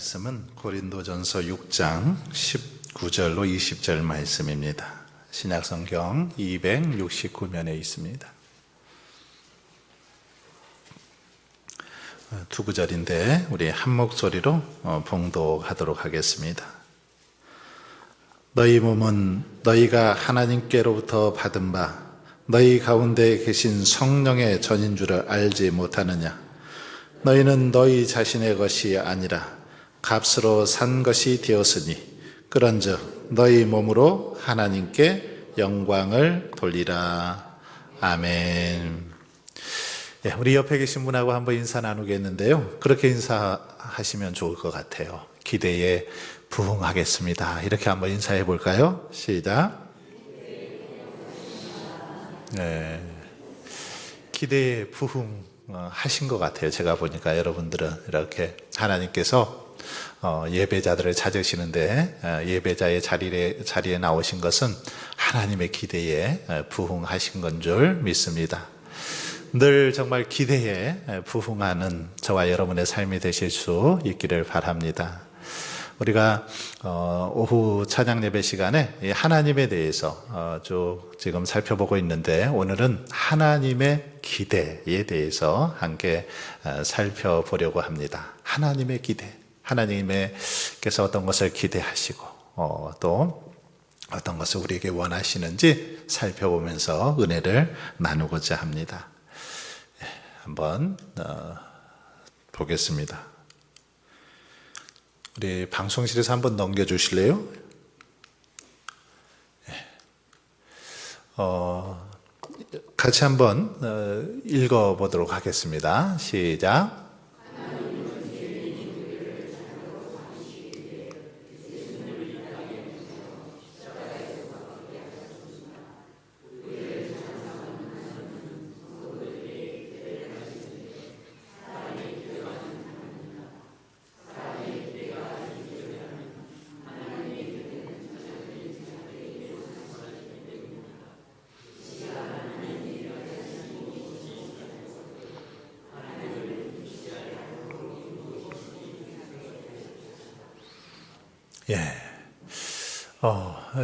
말씀은 고린도전서 6장 19절로 20절 말씀입니다. 신약성경 269면에 있습니다. 두 구절인데 우리 한 목소리로 봉독하도록 하겠습니다. 너희 몸은 너희가 하나님께로부터 받은 바 너희 가운데 계신 성령의 전인 줄을 알지 못하느냐? 너희는 너희 자신의 것이 아니라 값으로 산 것이 되었으니 그런즉 너희 몸으로 하나님께 영광을 돌리라. 아멘. 우리 옆에 계신 분하고 한번 인사 나누겠는데요. 그렇게 인사하시면 좋을 것 같아요. 기대에 부응하겠습니다. 이렇게 한번 인사해 볼까요? 시작. 네. 기대에 부응하신 것 같아요. 제가 보니까 여러분들은 이렇게 하나님께서 예배자들을 찾으시는데 예배자의 자리에 나오신 것은 하나님의 기대에 부응하신 건 줄 믿습니다. 늘 정말 기대에 부응하는 저와 여러분의 삶이 되실 수 있기를 바랍니다. 우리가 오후 찬양 예배 시간에 하나님에 대해서 쭉 지금 살펴보고 있는데 오늘은 하나님의 기대에 대해서 함께 살펴보려고 합니다. 하나님의 기대, 하나님께서 어떤 것을 기대하시고 또 어떤 것을 우리에게 원하시는지 살펴보면서 은혜를 나누고자 합니다. 한번 보겠습니다. 우리 방송실에서 한번 넘겨주실래요? 같이 한번 읽어보도록 하겠습니다. 시작.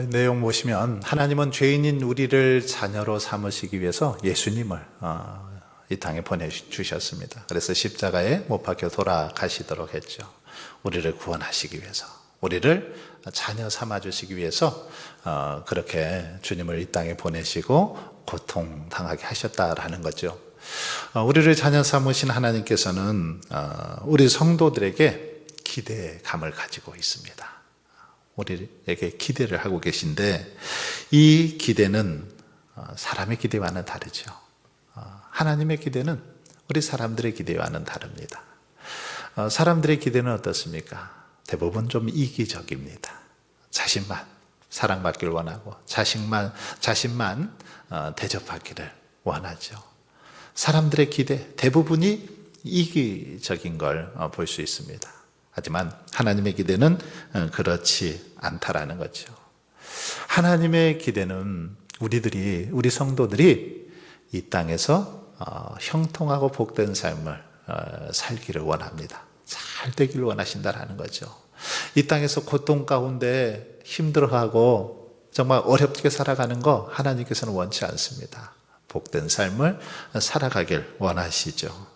내용 보시면 하나님은 죄인인 우리를 자녀로 삼으시기 위해서 예수님을 이 땅에 보내주셨습니다. 그래서 십자가에 못 박혀 돌아가시도록 했죠. 우리를 구원하시기 위해서, 우리를 자녀 삼아주시기 위해서 그렇게 주님을 이 땅에 보내시고 고통당하게 하셨다라는 거죠. 우리를 자녀 삼으신 하나님께서는 우리 성도들에게 기대감을 가지고 있습니다. 우리에게 기대를 하고 계신데 이 기대는 사람의 기대와는 다르죠. 하나님의 기대는 우리 사람들의 기대와는 다릅니다. 사람들의 기대는 어떻습니까? 대부분 좀 이기적입니다. 자신만 사랑받길 원하고 자신만 대접받기를 원하죠. 사람들의 기대 대부분이 이기적인 걸 볼 수 있습니다. 하지만 하나님의 기대는 그렇지 않다라는 거죠. 하나님의 기대는 우리 성도들이 이 땅에서 형통하고 복된 삶을 살기를 원합니다. 잘 되기를 원하신다라는 거죠. 이 땅에서 고통 가운데 힘들어하고 정말 어렵게 살아가는 거 하나님께서는 원치 않습니다. 복된 삶을 살아가길 원하시죠.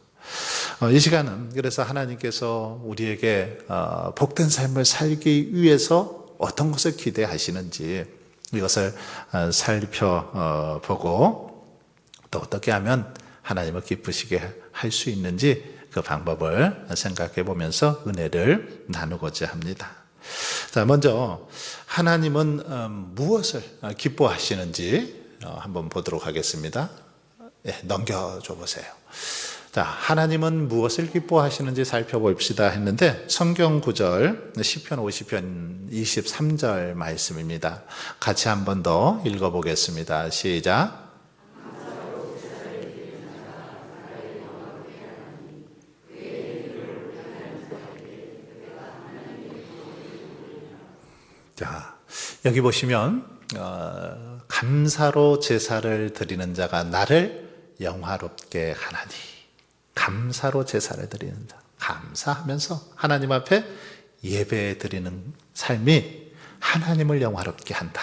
이 시간은 그래서 하나님께서 우리에게 복된 삶을 살기 위해서 어떤 것을 기대하시는지 이것을 살펴보고 또 어떻게 하면 하나님을 기쁘시게 할 수 있는지 그 방법을 생각해 보면서 은혜를 나누고자 합니다. 자, 먼저 하나님은 무엇을 기뻐하시는지 한번 보도록 하겠습니다. 넘겨줘 보세요. 자, 하나님은 무엇을 기뻐하시는지 살펴봅시다 했는데 성경 구절 시편 50편 23절 말씀입니다. 같이 한 번 더 읽어보겠습니다. 시작. 자, 여기 보시면 감사로 제사를 드리는 자가 나를 영화롭게 하나니. 감사로 제사를 드리는 자, 감사하면서 하나님 앞에 예배 드리는 삶이 하나님을 영화롭게 한다.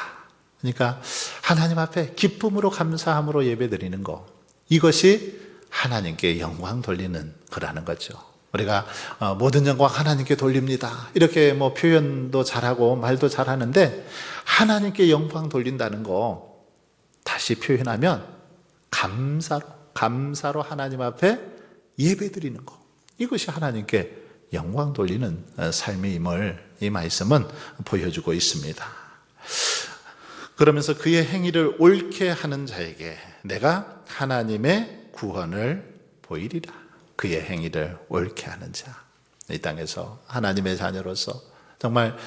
그러니까 하나님 앞에 기쁨으로 감사함으로 예배 드리는 거, 이것이 하나님께 영광 돌리는 거라는 거죠. 우리가 모든 영광 하나님께 돌립니다, 이렇게 뭐 표현도 잘하고 말도 잘하는데, 하나님께 영광 돌린다는 거 다시 표현하면 감사로 하나님 앞에 예배 드리는 거, 이것이 하나님께 영광 돌리는 삶임을 이 말씀은 보여주고 있습니다. 그러면서 그의 행위를 옳게 하는 자에게 내가 하나님의 구원을 보이리라. 그의 행위를 옳게 하는 자, 이 땅에서 하나님의 자녀로서 정말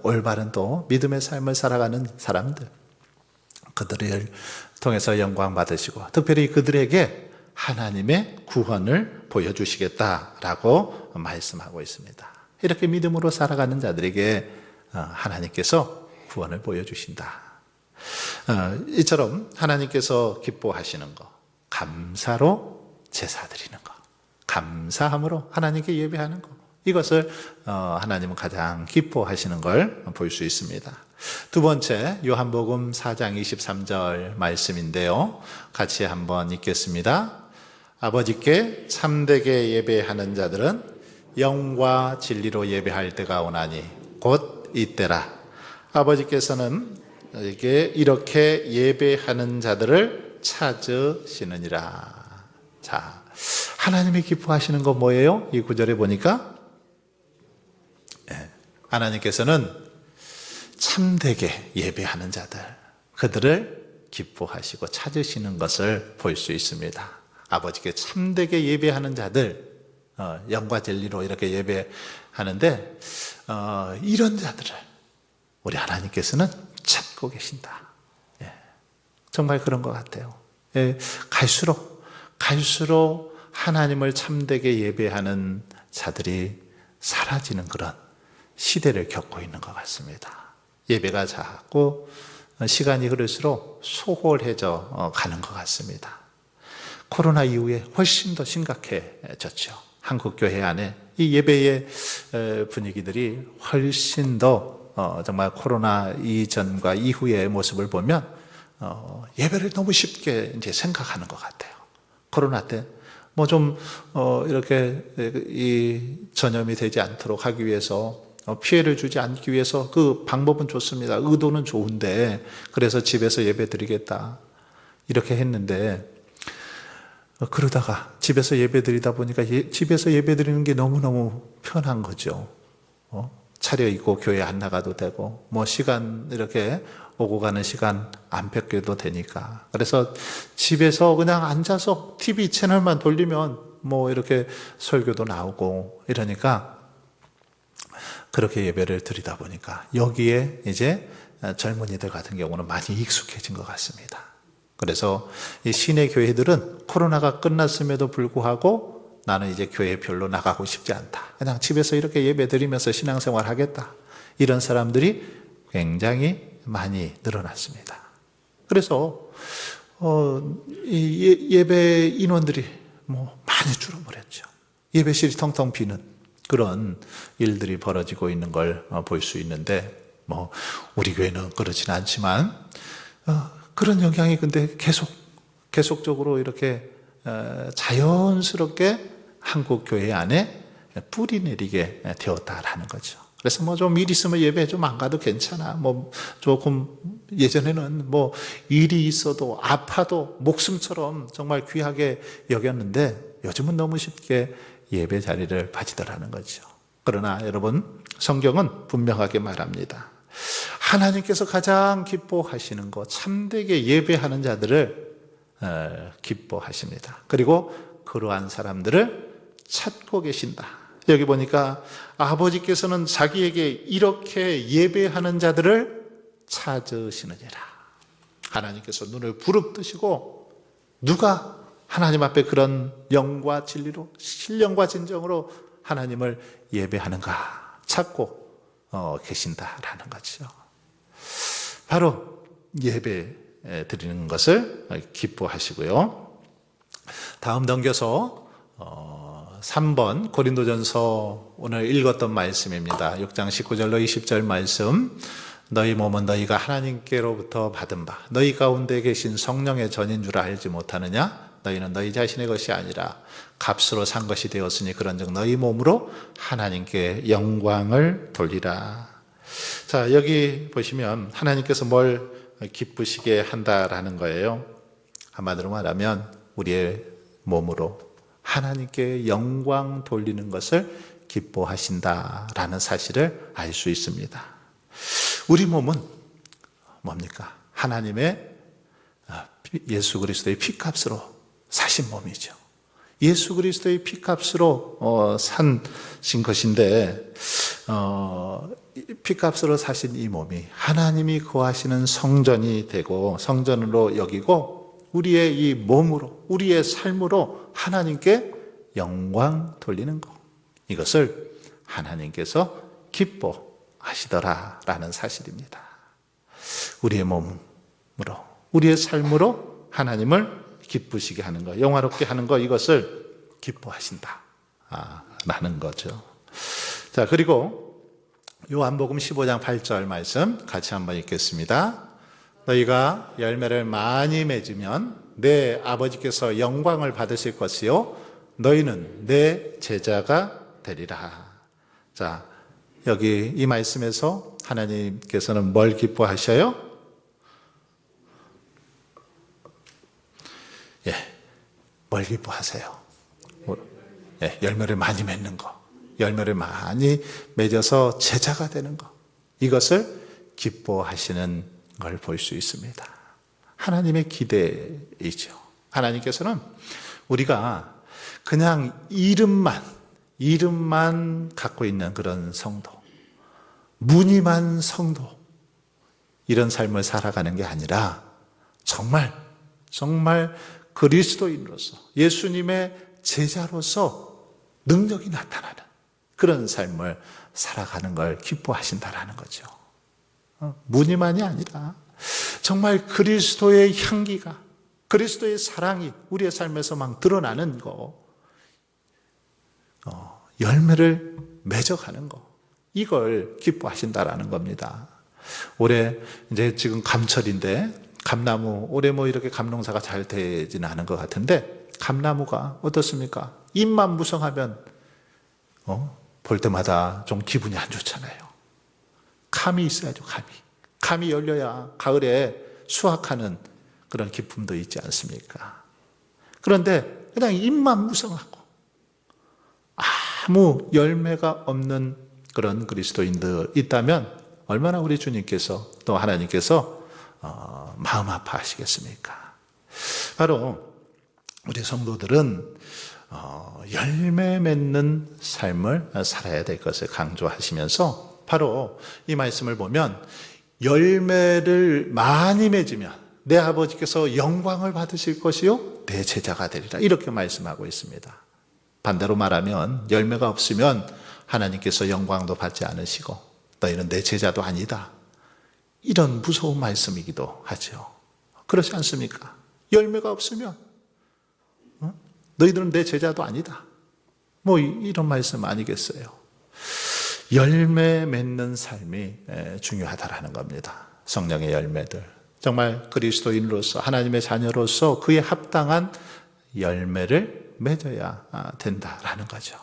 올바른 또 믿음의 삶을 살아가는 사람들, 그들을 통해서 영광 받으시고 특별히 그들에게 하나님의 구원을 보여주시겠다라고 말씀하고 있습니다. 이렇게 믿음으로 살아가는 자들에게 하나님께서 구원을 보여주신다. 이처럼 하나님께서 기뻐하시는 것, 감사로 제사 드리는 것, 감사함으로 하나님께 예배하는 것, 이것을 하나님은 가장 기뻐하시는 걸 볼 수 있습니다. 두 번째, 요한복음 4장 23절 말씀인데요, 같이 한번 읽겠습니다. 아버지께 참되게 예배하는 자들은 영과 진리로 예배할 때가 오나니 곧 이때라. 아버지께서는 이렇게 예배하는 자들을 찾으시느니라. 자, 하나님이 기뻐하시는 건 뭐예요? 이 구절에 보니까 하나님께서는 참되게 예배하는 자들, 그들을 기뻐하시고 찾으시는 것을 볼 수 있습니다. 아버지께 참되게 예배하는 자들, 영과 진리로 이렇게 예배하는데 이런 자들을 우리 하나님께서는 찾고 계신다. 정말 그런 것 같아요. 갈수록 하나님을 참되게 예배하는 자들이 사라지는 그런 시대를 겪고 있는 것 같습니다. 예배가 자꾸 시간이 흐를수록 소홀해져 가는 것 같습니다. 코로나 이후에 훨씬 더 심각해졌죠. 한국 교회 안에 이 예배의 분위기들이 훨씬 더 정말 코로나 이전과 이후의 모습을 보면 예배를 너무 쉽게 이제 생각하는 것 같아요. 코로나 때 뭐 좀 이렇게 이 전염이 되지 않도록 하기 위해서, 피해를 주지 않기 위해서 그 방법은 좋습니다. 의도는 좋은데, 그래서 집에서 예배 드리겠다 이렇게 했는데, 그러다가 집에서 예배 드리다 보니까 집에서 예배 드리는 게 너무너무 편한 거죠. 차려입고 교회 안 나가도 되고, 뭐 시간 이렇게 오고 가는 시간 안 뺏겨도 되니까. 그래서 집에서 그냥 앉아서 TV 채널만 돌리면 뭐 이렇게 설교도 나오고 이러니까, 그렇게 예배를 드리다 보니까 여기에 이제 젊은이들 같은 경우는 많이 익숙해진 것 같습니다. 그래서 이 시내 교회들은 코로나가 끝났음에도 불구하고 나는 이제 교회 별로 나가고 싶지 않다, 그냥 집에서 이렇게 예배 드리면서 신앙생활 하겠다, 이런 사람들이 굉장히 많이 늘어났습니다. 그래서 예배 인원들이 뭐 많이 줄어버렸죠. 예배실이 텅텅 비는 그런 일들이 벌어지고 있는 걸 볼 수 있는데, 뭐 우리 교회는 그렇진 않지만 그런 영향이 근데 계속적으로 이렇게 자연스럽게 한국 교회 안에 뿌리 내리게 되었다라는 거죠. 그래서 뭐 좀 일 있으면 예배 좀 안 가도 괜찮아. 뭐 조금 예전에는 뭐 일이 있어도 아파도 목숨처럼 정말 귀하게 여겼는데, 요즘은 너무 쉽게 예배 자리를 바치더라는 거죠. 그러나 여러분, 성경은 분명하게 말합니다. 하나님께서 가장 기뻐하시는 것, 참되게 예배하는 자들을 기뻐하십니다. 그리고 그러한 사람들을 찾고 계신다. 여기 보니까 아버지께서는 자기에게 이렇게 예배하는 자들을 찾으시느니라. 하나님께서 눈을 부릅뜨시고, 누가 하나님 앞에 그런 영과 진리로, 신령과 진정으로 하나님을 예배하는가 찾고 계신다라는 거죠. 바로 예배 드리는 것을 기뻐하시고요. 다음 넘겨서 3번 고린도전서 오늘 읽었던 말씀입니다. 6장 19절로 20절 말씀. 너희 몸은 너희가 하나님께로부터 받은 바 너희 가운데 계신 성령의 전인 줄 알지 못하느냐? 너희는 너희 자신의 것이 아니라 값으로 산 것이 되었으니 그런즉 너희 몸으로 하나님께 영광을 돌리라. 자, 여기 보시면 하나님께서 뭘 기쁘시게 한다라는 거예요. 한마디로 말하면 우리의 몸으로 하나님께 영광 돌리는 것을 기뻐하신다라는 사실을 알 수 있습니다. 우리 몸은 뭡니까? 하나님의 예수 그리스도의 피값으로 사신 몸이죠. 예수 그리스도의 피값으로 사신 것인데 피값으로 사신 이 몸이 하나님이 거하시는 성전이 되고 성전으로 여기고 우리의 이 몸으로 우리의 삶으로 하나님께 영광 돌리는 것, 이것을 하나님께서 기뻐하시더라라는 사실입니다. 우리의 몸으로 우리의 삶으로 하나님을 기쁘시게 하는 것, 영화롭게 하는 것, 이것을 기뻐하신다 라는 거죠. 자, 그리고 요한복음 15장 8절 말씀 같이 한번 읽겠습니다. 너희가 열매를 많이 맺으면 내 아버지께서 영광을 받으실 것이요 너희는 내 제자가 되리라. 자, 여기 이 말씀에서 하나님께서는 뭘 기뻐하셔요? 뭘 기뻐하세요? 열매를 많이 맺는 거, 열매를 많이 맺어서 제자가 되는 거, 이것을 기뻐하시는 걸 볼 수 있습니다. 하나님의 기대이죠. 하나님께서는 우리가 그냥 이름만 갖고 있는 그런 성도, 무늬만 성도, 이런 삶을 살아가는 게 아니라 정말 그리스도인으로서 예수님의 제자로서 능력이 나타나는 그런 삶을 살아가는 걸 기뻐하신다라는 거죠. 무늬만이 아니라 정말 그리스도의 향기가, 그리스도의 사랑이 우리의 삶에서 막 드러나는 거, 열매를 맺어가는 거, 이걸 기뻐하신다라는 겁니다. 올해 이제 지금 감철인데 감나무, 올해 이렇게 감농사가 잘 되지는 않은 것 같은데 감나무가 어떻습니까? 잎만 무성하면 볼 때마다 좀 기분이 안 좋잖아요. 감이 있어야죠. 감이 열려야 가을에 수확하는 그런 기쁨도 있지 않습니까? 그런데 그냥 잎만 무성하고 아무 열매가 없는 그런 그리스도인들 있다면 얼마나 우리 주님께서 또 하나님께서 마음 아파하시겠습니까? 바로 우리 성도들은 열매 맺는 삶을 살아야 될 것을 강조하시면서 바로 이 말씀을 보면 열매를 많이 맺으면 내 아버지께서 영광을 받으실 것이요 내 제자가 되리라, 이렇게 말씀하고 있습니다. 반대로 말하면 열매가 없으면 하나님께서 영광도 받지 않으시고 너희는 내 제자도 아니다, 이런 무서운 말씀이기도 하죠. 그렇지 않습니까? 열매가 없으면 너희들은 내 제자도 아니다, 이런 말씀 아니겠어요? 열매 맺는 삶이 중요하다라는 겁니다. 성령의 열매들, 정말 그리스도인으로서 하나님의 자녀로서 그에 합당한 열매를 맺어야 된다라는 거죠.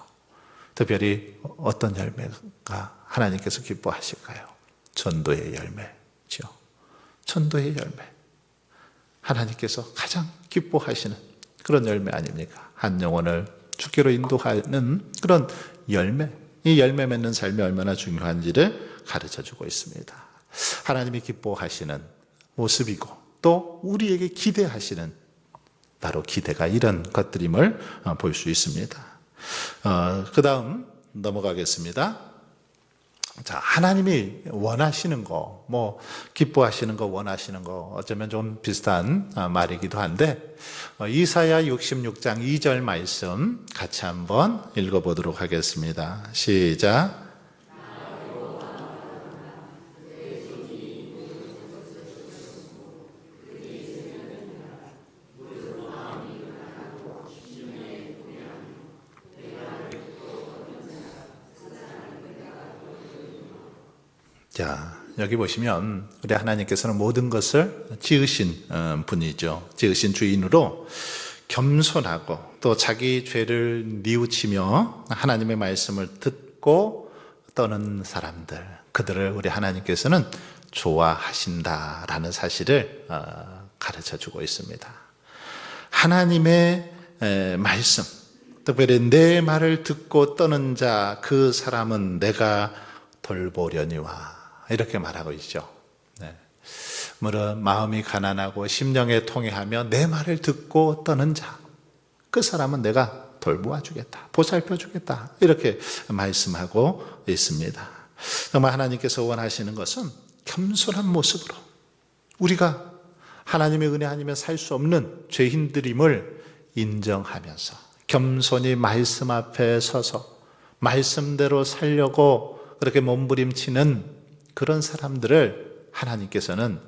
특별히 어떤 열매가 하나님께서 기뻐하실까요? 전도의 열매죠. 전도의 열매, 하나님께서 가장 기뻐하시는 그런 열매 아닙니까? 한 영혼을 주께로 인도하는 그런 열매, 이 열매 맺는 삶이 얼마나 중요한지를 가르쳐주고 있습니다. 하나님이 기뻐하시는 모습이고 또 우리에게 기대하시는 바로 기대가 이런 것들임을 볼 수 있습니다. 그 다음 넘어가겠습니다. 자, 하나님이 원하시는 거, 기뻐하시는 거, 원하시는 거, 어쩌면 좀 비슷한 말이기도 한데, 이사야 66장 2절 말씀 같이 한번 읽어보도록 하겠습니다. 시작. 자, 여기 보시면 우리 하나님께서는 모든 것을 지으신 분이죠. 지으신 주인으로 겸손하고 또 자기 죄를 뉘우치며 하나님의 말씀을 듣고 떠는 사람들, 그들을 우리 하나님께서는 좋아하신다라는 사실을 가르쳐 주고 있습니다. 하나님의 말씀, 특별히 내 말을 듣고 떠는 자, 그 사람은 내가 돌보려니와, 이렇게 말하고 있죠. 네. 물론 마음이 가난하고 심령에 통해하며 내 말을 듣고 떠는 자, 그 사람은 내가 돌보아 주겠다, 보살펴 주겠다, 이렇게 말씀하고 있습니다. 정말 하나님께서 원하시는 것은 겸손한 모습으로 우리가 하나님의 은혜 아니면 살 수 없는 죄인들임을 인정하면서 겸손히 말씀 앞에 서서 말씀대로 살려고 그렇게 몸부림치는 그런 사람들을 하나님께서는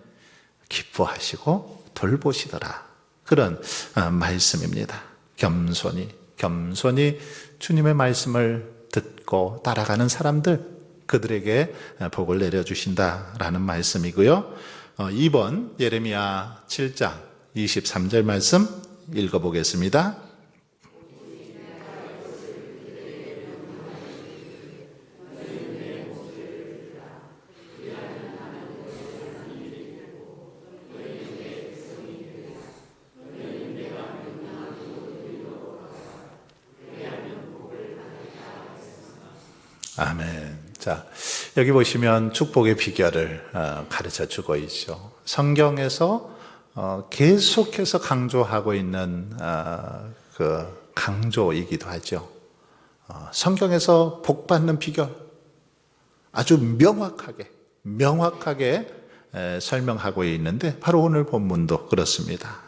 기뻐하시고 돌보시더라, 그런 말씀입니다. 겸손히 주님의 말씀을 듣고 따라가는 사람들, 그들에게 복을 내려주신다라는 말씀이고요. 2번 예레미야 7장 23절 말씀 읽어보겠습니다. 아멘. 자, 여기 보시면 축복의 비결을 가르쳐 주고 있죠. 성경에서 계속해서 강조하고 있는 그 강조이기도 하죠. 성경에서 복 받는 비결 아주 명확하게 설명하고 있는데, 바로 오늘 본문도 그렇습니다.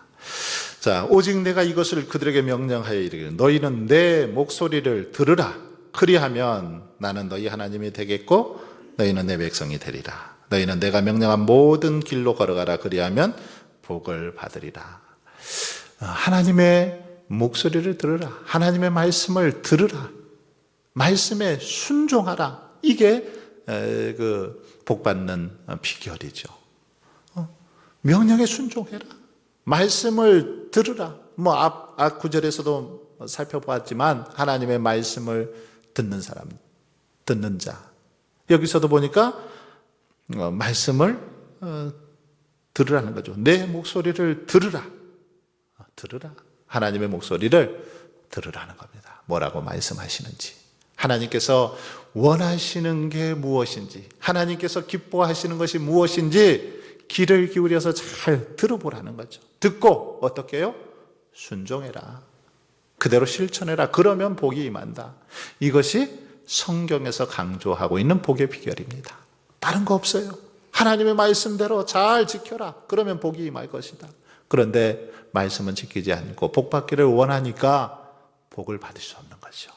자, 오직 내가 이것을 그들에게 명령하여 이르기를 너희는 내 목소리를 들으라. 그리하면 나는 너희 하나님이 되겠고 너희는 내 백성이 되리라. 너희는 내가 명령한 모든 길로 걸어가라. 그리하면 복을 받으리라. 하나님의 목소리를 들으라. 하나님의 말씀을 들으라. 말씀에 순종하라. 이게 그 복받는 비결이죠. 명령에 순종해라. 말씀을 들으라. 앞 구절에서도 살펴보았지만 하나님의 말씀을 듣는 사람, 듣는 자. 여기서도 보니까 말씀을 들으라는 거죠. 내 목소리를 들으라. 하나님의 목소리를 들으라는 겁니다. 뭐라고 말씀하시는지, 하나님께서 원하시는 게 무엇인지, 하나님께서 기뻐하시는 것이 무엇인지 귀를 기울여서 잘 들어보라는 거죠. 듣고 어떻게 해요? 순종해라. 그대로 실천해라. 그러면 복이 임한다. 이것이 성경에서 강조하고 있는 복의 비결입니다. 다른 거 없어요. 하나님의 말씀대로 잘 지켜라. 그러면 복이 임할 것이다. 그런데 말씀은 지키지 않고 복 받기를 원하니까 복을 받을 수 없는 거죠.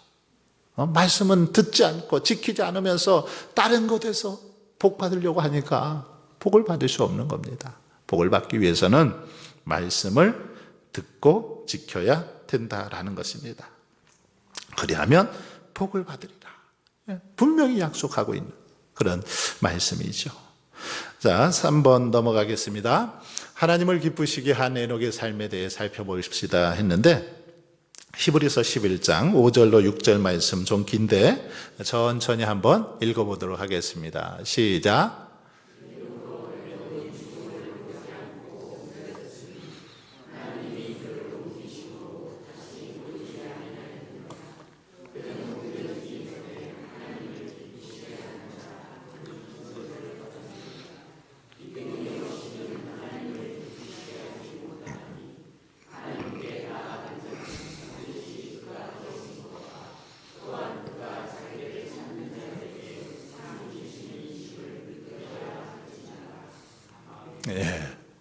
말씀은 듣지 않고 지키지 않으면서 다른 것에서 복 받으려고 하니까 복을 받을 수 없는 겁니다. 복을 받기 위해서는 말씀을 듣고 지켜야 된다라는 것입니다. 그리하면 복을 받으리라. 분명히 약속하고 있는 그런 말씀이죠. 자, 3번 넘어가겠습니다. 하나님을 기쁘시게 한 에녹의 삶에 대해 살펴보십시다 했는데, 히브리서 11장 5절로 6절 말씀 좀 긴데 천천히 한번 읽어보도록 하겠습니다. 시작.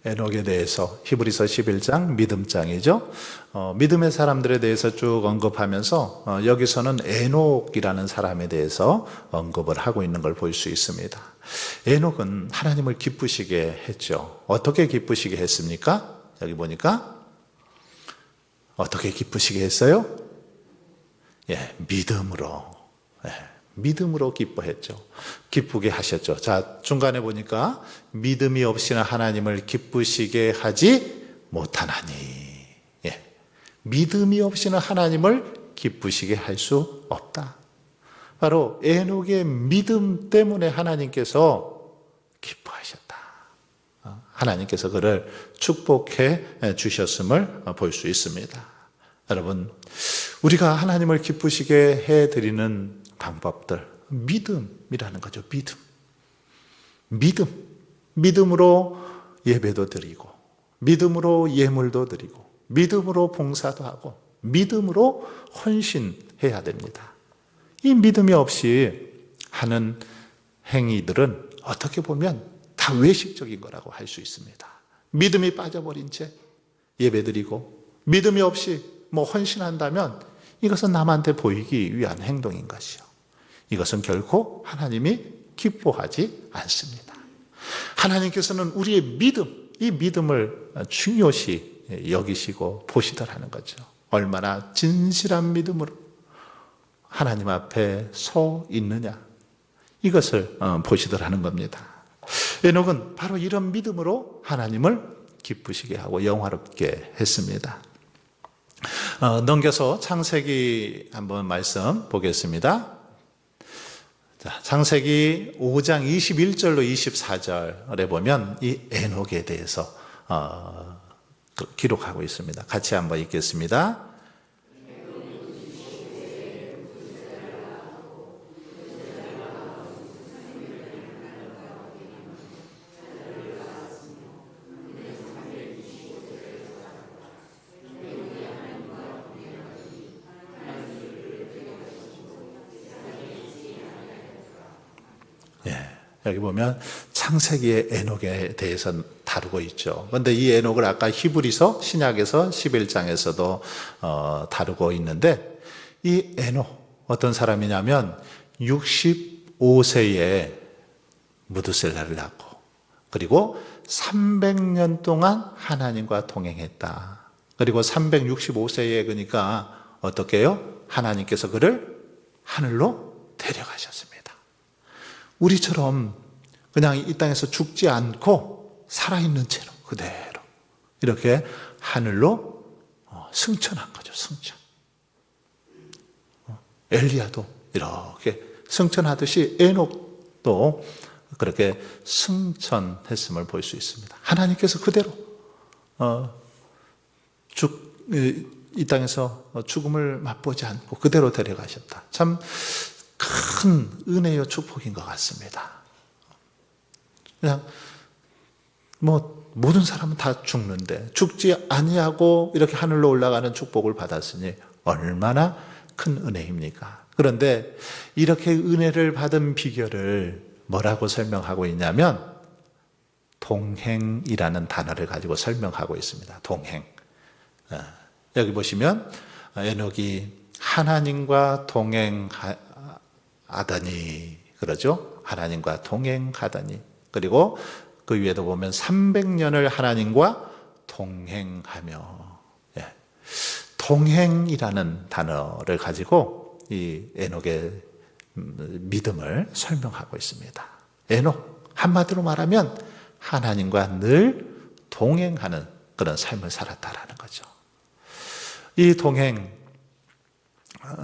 에녹에 대해서 히브리서 11장 믿음장이죠. 믿음의 사람들에 대해서 쭉 언급하면서 여기서는 에녹이라는 사람에 대해서 언급을 하고 있는 걸 볼 수 있습니다. 에녹은 하나님을 기쁘시게 했죠. 어떻게 기쁘시게 했습니까? 여기 보니까 어떻게 기쁘시게 했어요? 믿음으로. 믿음으로 기뻐했죠. 기쁘게 하셨죠. 자, 중간에 보니까 믿음이 없이는 하나님을 기쁘시게 하지 못하나니. 예. 믿음이 없이는 하나님을 기쁘시게 할 수 없다. 바로 에녹의 믿음 때문에 하나님께서 기뻐하셨다. 하나님께서 그를 축복해 주셨음을 볼 수 있습니다. 여러분, 우리가 하나님을 기쁘시게 해드리는 방법들, 믿음이라는 거죠. 믿음으로 예배도 드리고, 믿음으로 예물도 드리고, 믿음으로 봉사도 하고, 믿음으로 헌신해야 됩니다. 이 믿음이 없이 하는 행위들은 어떻게 보면 다 외식적인 거라고 할 수 있습니다. 믿음이 빠져버린 채 예배드리고, 믿음이 없이 헌신한다면 이것은 남한테 보이기 위한 행동인 것이요. 이것은 결코 하나님이 기뻐하지 않습니다. 하나님께서는 우리의 믿음, 이 믿음을 중요시 여기시고 보시더라는 거죠. 얼마나 진실한 믿음으로 하나님 앞에 서 있느냐, 이것을 보시더라는 겁니다. 에녹은 바로 이런 믿음으로 하나님을 기쁘시게 하고 영화롭게 했습니다. 넘겨서 창세기 한번 말씀 보겠습니다. 자, 창세기 5장 21절로 24절에 보면 이 에녹에 대해서 기록하고 있습니다. 같이 한번 읽겠습니다. 여기 보면 창세기의 에녹에 대해서 다루고 있죠. 그런데 이 에녹을 아까 히브리서 신약에서 11장에서도 다루고 있는데, 이 에녹 어떤 사람이냐면 65세에 무드셀라를 낳고, 그리고 300년 동안 하나님과 동행했다. 그리고 365세에 그러니까 어떻게 해요? 하나님께서 그를 하늘로 데려가셨습니다. 우리처럼 그냥 이 땅에서 죽지 않고 살아있는 채로 그대로 이렇게 하늘로 승천한 거죠. 승천. 엘리야도 이렇게 승천하듯이 에녹도 그렇게 승천했음을 볼 수 있습니다. 하나님께서 그대로 이 땅에서 죽음을 맛보지 않고 그대로 데려가셨다. 참 큰 은혜요 축복인 것 같습니다. 그냥 모든 사람은 다 죽는데 죽지 아니하고 이렇게 하늘로 올라가는 축복을 받았으니 얼마나 큰 은혜입니까? 그런데 이렇게 은혜를 받은 비결을 뭐라고 설명하고 있냐면 동행이라는 단어를 가지고 설명하고 있습니다. 동행. 여기 보시면 에녹이 하나님과 동행하더니, 그러죠? 하나님과 동행하더니, 그리고 그 위에도 보면 300년을 하나님과 동행하며, 동행이라는 단어를 가지고 이 에녹의 믿음을 설명하고 있습니다. 에녹, 한마디로 말하면 하나님과 늘 동행하는 그런 삶을 살았다라는 거죠. 이 동행,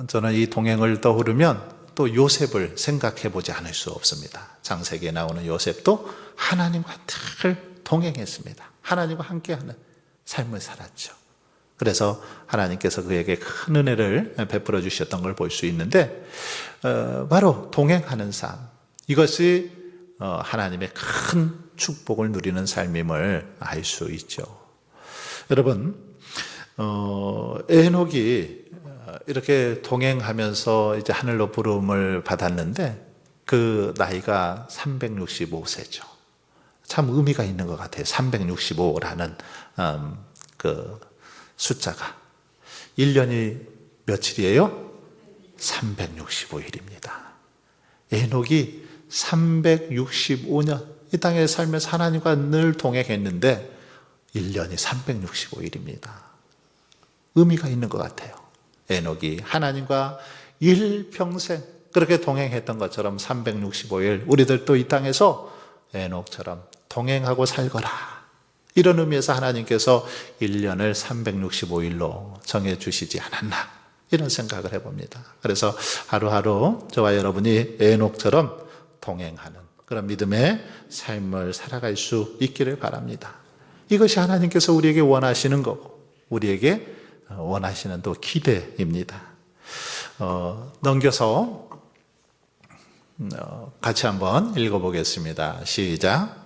저는 이 동행을 떠오르면 또 요셉을 생각해 보지 않을 수 없습니다. 창세기에 나오는 요셉도 하나님과 늘 동행했습니다. 하나님과 함께하는 삶을 살았죠. 그래서 하나님께서 그에게 큰 은혜를 베풀어 주셨던 걸 볼 수 있는데, 바로 동행하는 삶, 이것이 하나님의 큰 축복을 누리는 삶임을 알 수 있죠. 여러분, 에녹이 이렇게 동행하면서 이제 하늘로 부름을 받았는데 그 나이가 365세죠. 참 의미가 있는 것 같아요. 365라는 그 숫자가. 1년이 며칠이에요? 365일입니다. 에녹이 365년 이 땅에 살면서 하나님과 늘 동행했는데 1년이 365일입니다. 의미가 있는 것 같아요. 에녹이 하나님과 일평생 그렇게 동행했던 것처럼 365일 우리들도 이 땅에서 에녹처럼 동행하고 살거라. 이런 의미에서 하나님께서 1년을 365일로 정해주시지 않았나, 이런 생각을 해봅니다. 그래서 하루하루 저와 여러분이 에녹처럼 동행하는 그런 믿음의 삶을 살아갈 수 있기를 바랍니다. 이것이 하나님께서 우리에게 원하시는 거고 우리에게 원하시는 또 기대입니다. 넘겨서 같이 한번 읽어보겠습니다. 시작.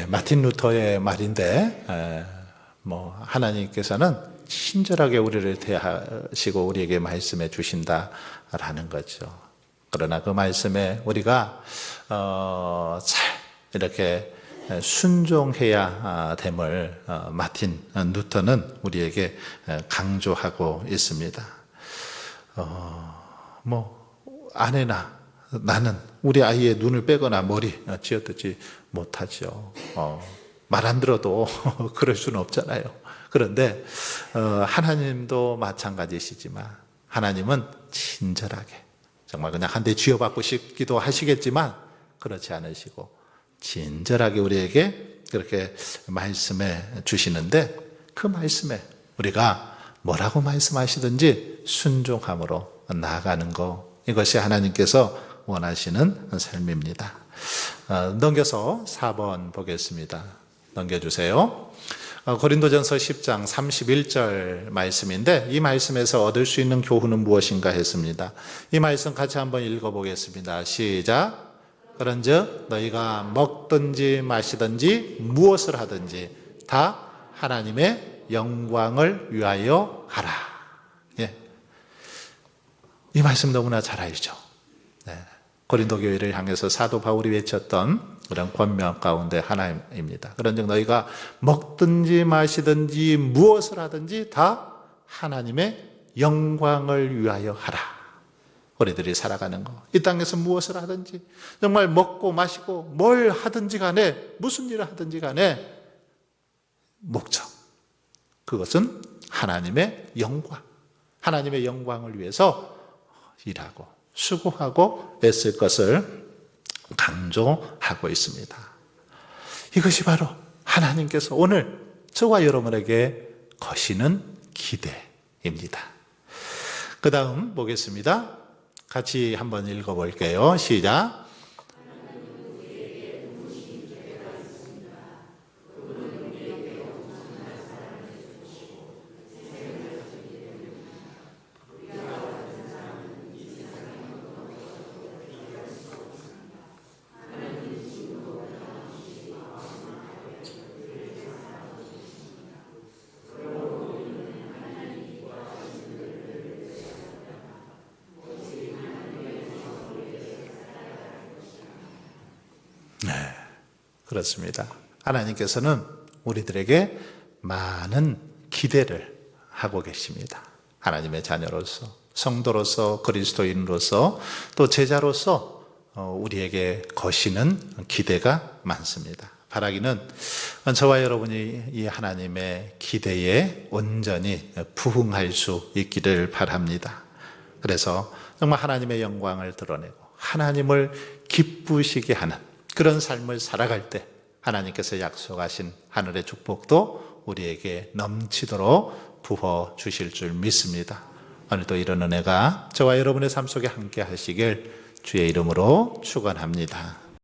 마틴 루터의 말인데, 하나님께서는 친절하게 우리를 대하시고 우리에게 말씀해 주신다라는 거죠. 그러나 그 말씀에 우리가 잘 이렇게 순종해야 됨을 마틴 루터는 우리에게 강조하고 있습니다. 아내나 나는 우리 아이의 눈을 빼거나 머리 쥐어뜯지 못하죠. 말 안 들어도 그럴 수는 없잖아요. 그런데 하나님도 마찬가지시지만 하나님은 친절하게, 정말 그냥 한 대 쥐어받고 싶기도 하시겠지만 그렇지 않으시고 친절하게 우리에게 그렇게 말씀해 주시는데, 그 말씀에 우리가 뭐라고 말씀하시든지 순종함으로 나아가는 거, 이것이 하나님께서 원하시는 삶입니다. 넘겨서 4번 보겠습니다. 넘겨주세요. 고린도전서 10장 31절 말씀인데, 이 말씀에서 얻을 수 있는 교훈은 무엇인가 했습니다. 이 말씀 같이 한번 읽어보겠습니다. 시작. 그런즉 너희가 먹든지 마시든지 무엇을 하든지 다 하나님의 영광을 위하여 하라. 이 말씀 너무나 잘 알죠. 고린도 교회를 향해서 사도 바울이 외쳤던 그런 권면 가운데 하나입니다. 그런즉 너희가 먹든지 마시든지 무엇을 하든지 다 하나님의 영광을 위하여 하라. 우리들이 살아가는 거, 이 땅에서 무엇을 하든지, 정말 먹고 마시고 뭘 하든지 간에, 무슨 일을 하든지 간에 목적, 그것은 하나님의 영광, 하나님의 영광을 위해서 일하고 수고하고 애쓸 것을 강조하고 있습니다. 이것이 바로 하나님께서 오늘 저와 여러분에게 거시는 기대입니다. 그 다음 보겠습니다. 같이 한번 읽어볼게요. 시작. 그렇습니다. 하나님께서는 우리들에게 많은 기대를 하고 계십니다. 하나님의 자녀로서, 성도로서, 그리스도인으로서, 또 제자로서 우리에게 거시는 기대가 많습니다. 바라기는 저와 여러분이 이 하나님의 기대에 온전히 부응할 수 있기를 바랍니다. 그래서 정말 하나님의 영광을 드러내고 하나님을 기쁘시게 하는 그런 삶을 살아갈 때 하나님께서 약속하신 하늘의 축복도 우리에게 넘치도록 부어 주실 줄 믿습니다. 오늘도 이런 은혜가 저와 여러분의 삶 속에 함께 하시길 주의 이름으로 축원합니다.